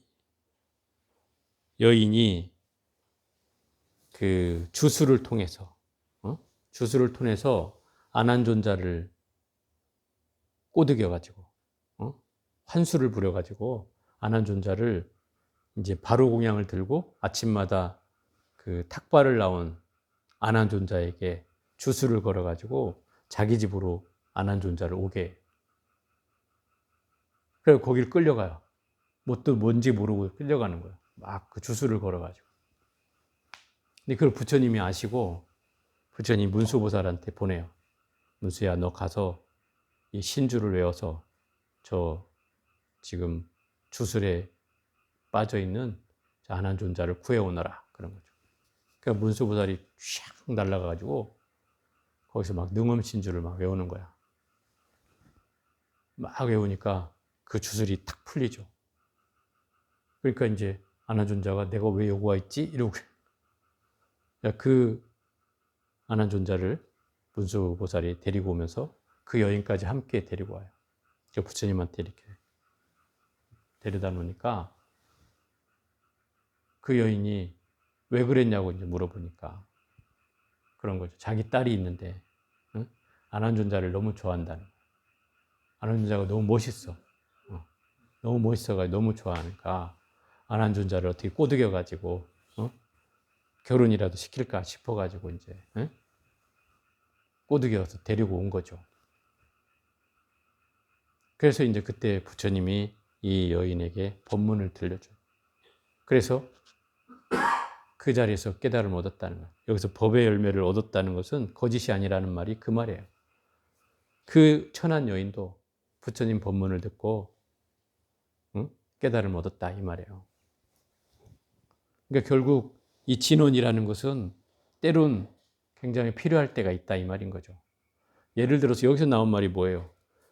[SPEAKER 1] 여인이 그 주술을 통해서 아난존자를 꼬드겨 가지고 환수를 부려 가지고 아난존자를 이제 바로 공양을 들고 아침마다 그 탁발을 나온 아난존자에게 주술을 걸어 가지고 자기 집으로 아난존자를 오게 해요. 그래서 거기를 끌려가요. 또 뭔지 모르고 끌려가는 거예요. 막 그 주술을 걸어 가지고. 근데 그걸 부처님이 아시고 부처님 문수보살한테 보내요. 문수야, 너 가서 이 신주를 외워서 저 지금 주술에 빠져 있는 아난존자를 구해오너라, 그런 거죠. 그러니까 문수보살이 샥 날아가가지고 거기서 막 능엄신주를 막 외우는 거야. 막 외우니까 그 주술이 탁 풀리죠. 그러니까 이제 아난존자가 내가 왜 여기 와 있지? 이러고 그 아난존자를 문수보살이 데리고 오면서 그 여인까지 함께 데리고 와요. 부처님한테 이렇게 데려다 놓으니까 그 여인이 왜 그랬냐고 이제 물어보니까 그런 거죠. 자기 딸이 있는데 아난존자를 너무 좋아한다는 거예요. 아난존자가 너무 멋있어. 너무 멋있어가지고 너무 좋아하니까 아난존자를 어떻게 꼬드겨가지고 결혼이라도 시킬까 싶어가지고 이제 꼬드겨서 데리고 온 거죠. 그래서 이제 그때 부처님이 이 여인에게 법문을 들려줘요. 그래서 그 자리에서 깨달음을 얻었다는 거예요. 여기서 법의 열매를 얻었다는 것은 거짓이 아니라는 말이 그 말이에요. 그 천한 여인도 부처님 법문을 듣고 깨달음을 얻었다 이 말이에요. 그러니까 결국 이 진언이라는 것은 때론 굉장히 필요할 때가 있다 이 말인 거죠. 예를 들어서 여기서 나온 말이 뭐예요?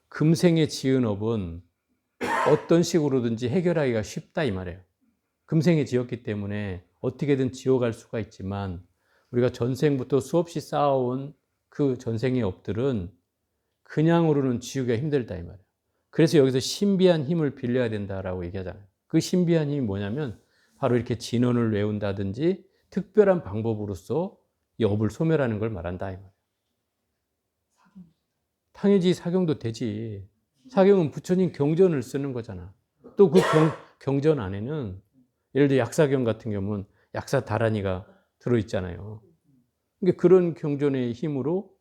[SPEAKER 1] 금생에 지은 업은 어떤 식으로든지 해결하기가 쉽다 이 말이에요. 금생에 지었기 때문에 어떻게든 지어갈 수가 있지만 우리가 전생부터 수없이 쌓아온 그 전생의 업들은 그냥으로는 지우기가 힘들다 이 말이에요. 그래서 여기서 신비한 힘을 빌려야 된다라고 얘기하잖아요. 그 신비한 힘이 뭐냐면 바로 이렇게 진언을 외운다든지 특별한 방법으로서 이 업을 소멸하는 걸 말한다 이 말이에요. 당연히 사경도 되지. 사경은 부처님 경전을 쓰는 거잖아. 또 그 경전 안에는 예를 들어 약사경 같은 경우는 약사 다란이가 들어있잖아요. 그러니까 그런 경전의 힘으로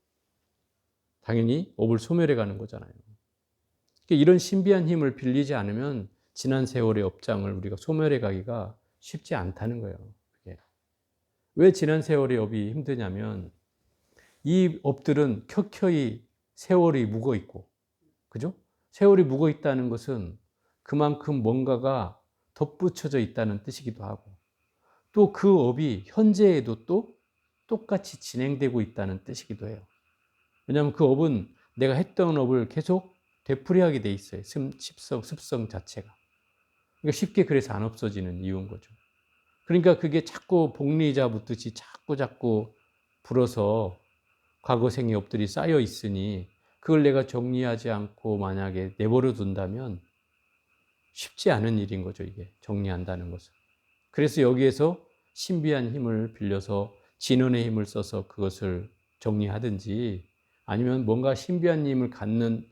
[SPEAKER 1] 당연히 업을 소멸해 가는 거잖아요. 그러니까 이런 신비한 힘을 빌리지 않으면 지난 세월의 업장을 우리가 소멸해 가기가 쉽지 않다는 거예요. 그게. 왜 지난 세월의 업이 힘드냐면 이 업들은 켜켜이 세월이 묵어 있고, 그죠? 세월이 묵어 있다는 것은 그만큼 뭔가가 덧붙여져 있다는 뜻이기도 하고, 또 그 업이 현재에도 또 똑같이 진행되고 있다는 뜻이기도 해요. 왜냐하면 그 업은 내가 했던 업을 계속 되풀이하게 돼 있어요. 습성 자체가. 그러니까 쉽게 그래서 안 없어지는 이유인 거죠. 그러니까 그게 자꾸 복리자 붙듯이 자꾸 불어서 과거 생의 업들이 쌓여 있으니 그걸 내가 정리하지 않고 만약에 내버려 둔다면 쉽지 않은 일인 거죠, 이게. 정리한다는 것은. 그래서 여기에서 신비한 힘을 빌려서 진원의 힘을 써서 그것을 정리하든지 아니면 뭔가 신비한 힘을 갖는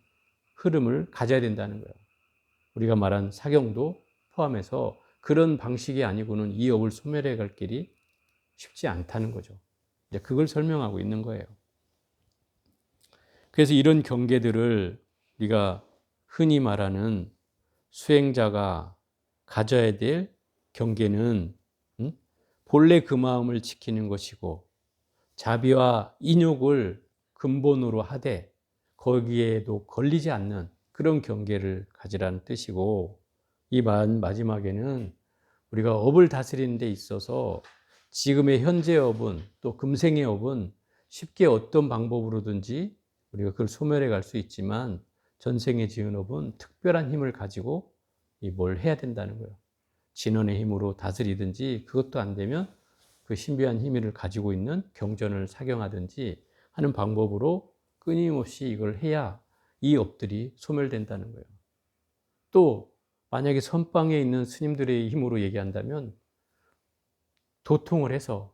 [SPEAKER 1] 흐름을 가져야 된다는 거예요. 우리가 말한 사경도 포함해서 그런 방식이 아니고는 이 업을 소멸해 갈 길이 쉽지 않다는 거죠. 이제 그걸 설명하고 있는 거예요. 그래서 이런 경계들을 우리가 흔히 말하는 수행자가 가져야 될 경계는 본래 그 마음을 지키는 것이고 자비와 인욕을 근본으로 하되 거기에도 걸리지 않는 그런 경계를 가지라는 뜻이고, 이 마지막에는 우리가 업을 다스리는 데 있어서 지금의 현재 업은 또 금생의 업은 쉽게 어떤 방법으로든지 우리가 그걸 소멸해 갈 수 있지만 전생에 지은 업은 특별한 힘을 가지고 뭘 해야 된다는 거예요. 진원의 힘으로 다스리든지 그것도 안 되면 그 신비한 힘을 가지고 있는 경전을 사경하든지 하는 방법으로 끊임없이 이걸 해야 이 업들이 소멸된다는 거예요. 또 만약에 선방에 있는 스님들의 힘으로 얘기한다면 도통을 해서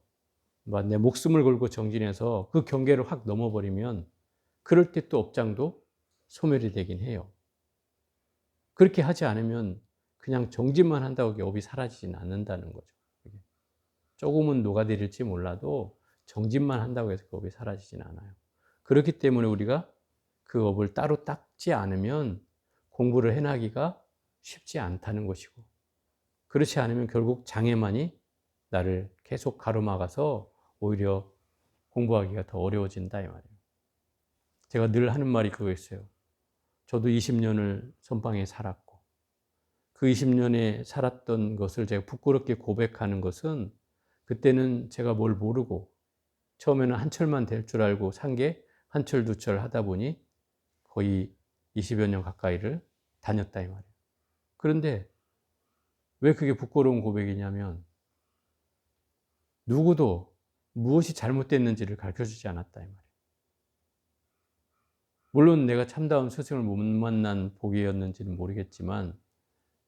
[SPEAKER 1] 내 목숨을 걸고 정진해서 그 경계를 확 넘어버리면 그럴 때 또 업장도 소멸이 되긴 해요. 그렇게 하지 않으면 그냥 정진만 한다고 업이 사라지진 않는다는 거죠. 조금은 녹아들일지 몰라도 정진만 한다고 해서 그 업이 사라지진 않아요. 그렇기 때문에 우리가 그 업을 따로 닦지 않으면 공부를 해나기가 쉽지 않다는 것이고, 그렇지 않으면 결국 장애만이 나를 계속 가로막아서 오히려 공부하기가 더 어려워진다 이 말이에요. 제가 늘 하는 말이 그거였어요. 저도 20년을 선방에 살았고 그 20년에 살았던 것을 제가 부끄럽게 고백하는 것은 그때는 제가 뭘 모르고 처음에는 한 철만 될 줄 알고 산 게 한 철, 두 철 하다 보니 거의 20여 년 가까이를 다녔다 이 말이에요. 그런데 왜 그게 부끄러운 고백이냐면 누구도 무엇이 잘못됐는지를 가르쳐주지 않았다 이 말이에요. 물론 내가 참다운 스승을 못 만난 복이었는지는 모르겠지만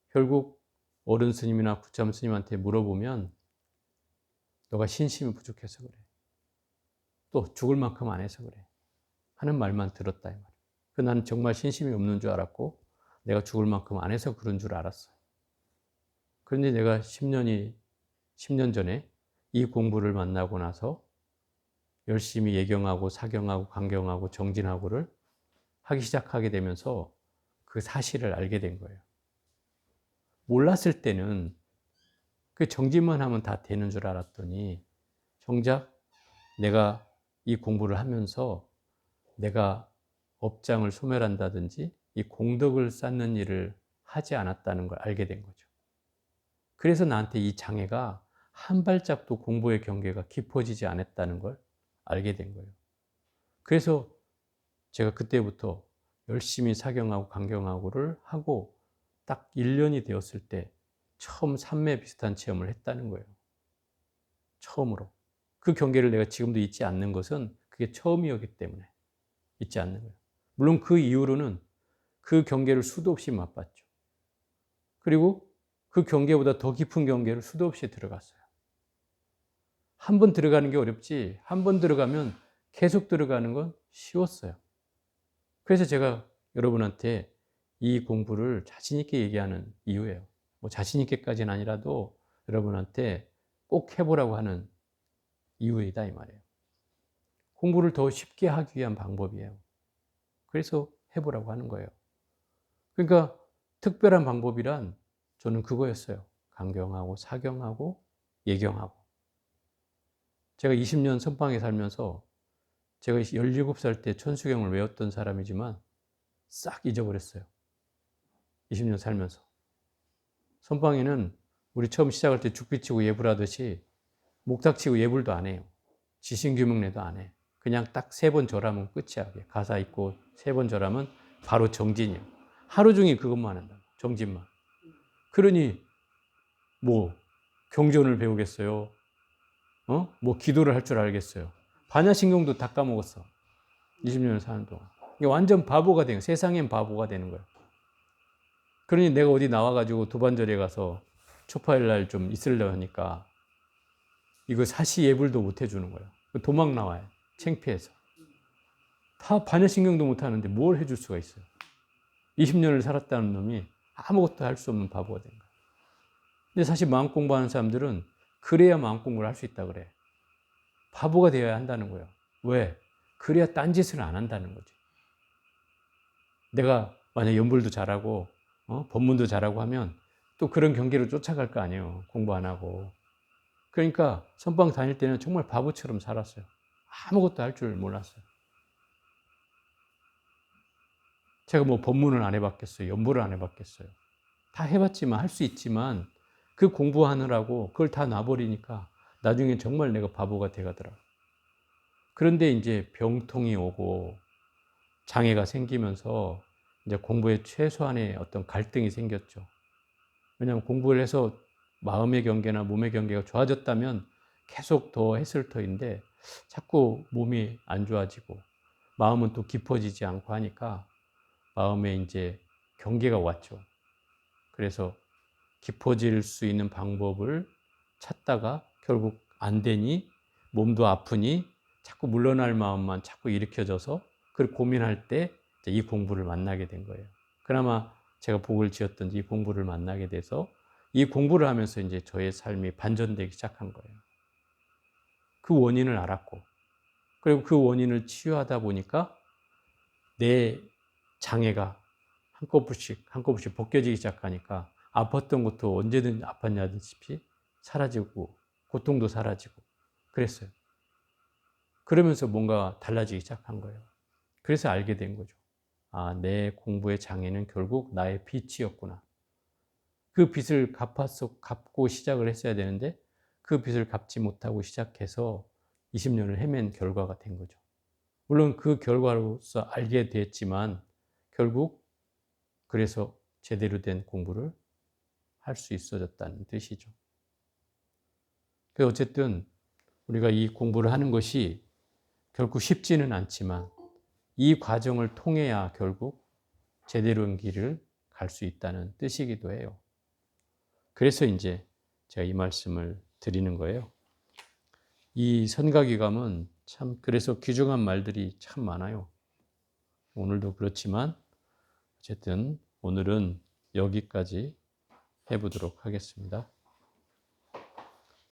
[SPEAKER 1] 결국 어른 스님이나 부참 스님한테 물어보면 너가 신심이 부족해서 그래. 또 죽을 만큼 안 해서 그래. 하는 말만 들었다 이 말이에요. 나는 정말 신심이 없는 줄 알았고 내가 죽을 만큼 안 해서 그런 줄 알았어요. 그런데 내가 10년 전에 이 공부를 만나고 나서 열심히 예경하고 사경하고 강경하고 정진하고를 하기 시작하게 되면서 그 사실을 알게 된 거예요. 몰랐을 때는 그 정진만 하면 다 되는 줄 알았더니 정작 내가 이 공부를 하면서 내가 업장을 소멸한다든지 이 공덕을 쌓는 일을 하지 않았다는 걸 알게 된 거죠. 그래서 나한테 이 장애가 한 발짝도 공부의 경계가 깊어지지 않았다는 걸 알게 된 거예요. 그래서 제가 그때부터 열심히 사경하고 강경하고를 하고 딱 1년이 되었을 때 처음 삼매 비슷한 체험을 했다는 거예요. 처음으로. 그 경계를 내가 지금도 잊지 않는 것은 그게 처음이었기 때문에 잊지 않는 거예요. 물론 그 이후로는 그 경계를 수도 없이 맛봤죠. 그리고 그 경계보다 더 깊은 경계를 수도 없이 들어갔어요. 한 번 들어가는 게 어렵지 한 번 들어가면 계속 들어가는 건 쉬웠어요. 그래서 제가 여러분한테 이 공부를 자신 있게 얘기하는 이유예요. 뭐 자신 있게까지는 아니라도 여러분한테 꼭 해보라고 하는 이유이다 이 말이에요. 공부를 더 쉽게 하기 위한 방법이에요. 그래서 해보라고 하는 거예요. 그러니까 특별한 방법이란 저는 그거였어요. 강경하고 사경하고 예경하고. 제가 20년 선방에 살면서 제가 17살 때 천수경을 외웠던 사람이지만 싹 잊어버렸어요. 20년 살면서. 선방에는 우리 처음 시작할 때 죽비치고 예불하듯이 목탁치고 예불도 안 해요. 지신규명례도 안 해. 그냥 딱 3번 절하면 끝이야. 가사 있고 3번 절하면 바로 정진이에요. 하루 종일 그것만 한다. 정진만. 그러니 뭐 경전을 배우겠어요? 뭐 기도를 할 줄 알겠어요? 반야신경도 다 까먹었어. 20년을 사는 동안. 이게 완전 바보가 되는 거예요. 세상엔 바보가 되는 거예요. 그러니 내가 어디 나와가지고 도반절에 가서 초파일 날 좀 있으려고 하니까 이거 사시예불도 못 해주는 거야. 도망 나와요. 창피해서. 다 반여신경도 못 하는데 뭘 해줄 수가 있어요. 20년을 살았다는 놈이 아무것도 할 수 없는 바보가 된 거야. 근데 사실 마음 공부하는 사람들은 그래야 마음 공부를 할 수 있다 그래. 바보가 되어야 한다는 거야. 왜? 그래야 딴짓을 안 한다는 거지. 내가 만약 연불도 잘하고 법문도 잘하고 하면 또 그런 경계로 쫓아갈 거 아니에요. 공부 안 하고. 그러니까 선방 다닐 때는 정말 바보처럼 살았어요. 아무것도 할 줄 몰랐어요. 제가 뭐 법문을 안 해봤겠어요. 연불을 안 해봤겠어요. 다 해봤지만 할 수 있지만 그 공부하느라고 그걸 다 놔버리니까 나중에 정말 내가 바보가 돼가더라고요. 그런데 이제 병통이 오고 장애가 생기면서 이제 공부에 최소한의 어떤 갈등이 생겼죠. 왜냐하면 공부를 해서 마음의 경계나 몸의 경계가 좋아졌다면 계속 더 했을 터인데 자꾸 몸이 안 좋아지고 마음은 또 깊어지지 않고 하니까 마음에 이제 경계가 왔죠. 그래서 깊어질 수 있는 방법을 찾다가 결국 안 되니 몸도 아프니 자꾸 물러날 마음만 자꾸 일으켜져서 그걸 고민할 때 이 공부를 만나게 된 거예요. 그나마 제가 복을 지었던지 이 공부를 만나게 돼서 이 공부를 하면서 이제 저의 삶이 반전되기 시작한 거예요. 그 원인을 알았고, 그리고 그 원인을 치유하다 보니까 내 장애가 한꺼번씩 벗겨지기 시작하니까 아팠던 것도 언제든 아팠냐듯이 사라지고 고통도 사라지고 그랬어요. 그러면서 뭔가 달라지기 시작한 거예요. 그래서 알게 된 거죠. 아, 내 공부의 장애는 결국 나의 빚이었구나. 그 빚을 갚고 시작을 했어야 되는데 그 빚을 갚지 못하고 시작해서 20년을 헤맨 결과가 된 거죠. 물론 그 결과로서 알게 됐지만 결국 그래서 제대로 된 공부를 할 수 있어졌다는 뜻이죠. 어쨌든 우리가 이 공부를 하는 것이 결국 쉽지는 않지만 이 과정을 통해야 결국 제대로 된 길을 갈 수 있다는 뜻이기도 해요. 그래서 이제 제가 이 말씀을 드리는 거예요. 이 선각위감은 참 그래서 귀중한 말들이 참 많아요. 오늘도 그렇지만 어쨌든 오늘은 여기까지 해보도록 하겠습니다.